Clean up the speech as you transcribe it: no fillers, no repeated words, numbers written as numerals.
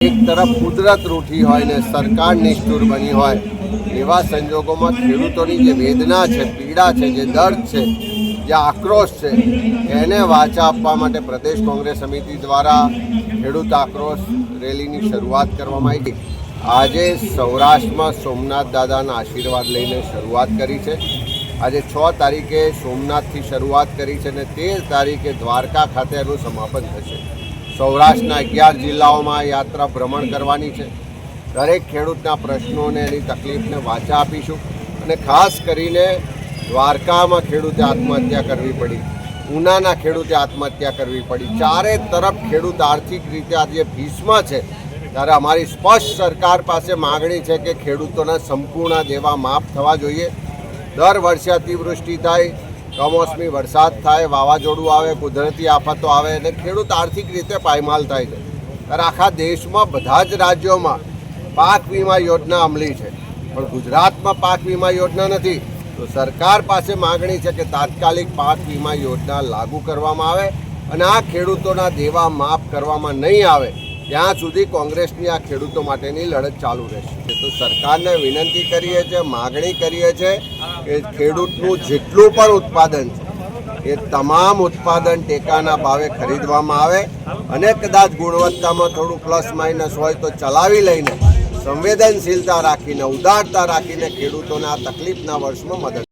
એક તરફ કુદરત રૂઠી હોય ને સરકાર નિષ્ઠુર બની હોય એવા સંજોગોમાં ખેડૂતોની જે વેદના છે, પીડા છે, જે દર્દ છે, જે આક્રોશ છે, એને વાચા આપવા માટે પ્રદેશ કોંગ્રેસ સમિતિ દ્વારા ખેડૂત આક્રોશ રેલીની શરૂઆત કરવામાં આવી હતી। આજે સૌરાષ્ટ્રમાં સોમનાથ દાદાના આશીર્વાદ લઈને શરૂઆત કરી છે। આજે 6 તારીખે સોમનાથથી શરૂઆત કરી છે અને 13 તારીખે દ્વારકા ખાતે એનું સમાપન થશે। સૌરાષ્ટ્રના 11 જિલ્લાઓમાં યાત્રા ભ્રમણ કરવાની છે। દરેક ખેડૂતના પ્રશ્નોને એની તકલીફને વાચા આપીશું અને ખાસ કરીને દ્વારકામાં ખેડૂતે આત્મહત્યા કરવી પડી, ઉનાના ખેડૂતે આત્મહત્યા કરવી પડી, ચારે તરફ ખેડૂત આર્થિક રીતે આજે ભીસમાં છે। ત્યારે અમારી સ્પષ્ટ સરકાર પાસે માગણી છે કે ખેડૂતોના સંપૂર્ણ દેવા માફ થવા જોઈએ। દર વર્ષે અતિવૃષ્ટિ થાય, કમોસમી વરસાદ થાય, વાવાઝોડું આવે, કુદરતી આફતો આવે અને ખેડૂત આર્થિક રીતે પાયમાલ થાય છે। ત્યારે આખા દેશમાં બધા જ રાજ્યોમાં પાક વીમા યોજના અમલી છે, પણ ગુજરાતમાં પાક વીમા યોજના નથી। તો સરકાર પાસે માગણી છે કે તાત્કાલિક પાક વીમા યોજના લાગુ કરવામાં આવે અને આ ખેડૂતોના દેવા માફ કરવામાં નહીં આવે ત્યાં સુધી કોંગ્રેસની આ ખેડૂતો માટેની લડત ચાલુ રહેશે। તો સરકારને વિનંતી કરીએ છીએ, માગણી કરીએ છીએ કે ખેડૂતનું જેટલું પણ ઉત્પાદન છે એ તમામ ઉત્પાદન ટેકાના ભાવે ખરીદવામાં આવે અને કદાચ ગુણવત્તામાં થોડું પ્લસ માઇનસ હોય તો ચલાવી લઈને સંવેદનશીલતા રાખીને, ઉદારતા રાખીને ખેડૂતોને આ તકલીફના વર્ષમાં મદદ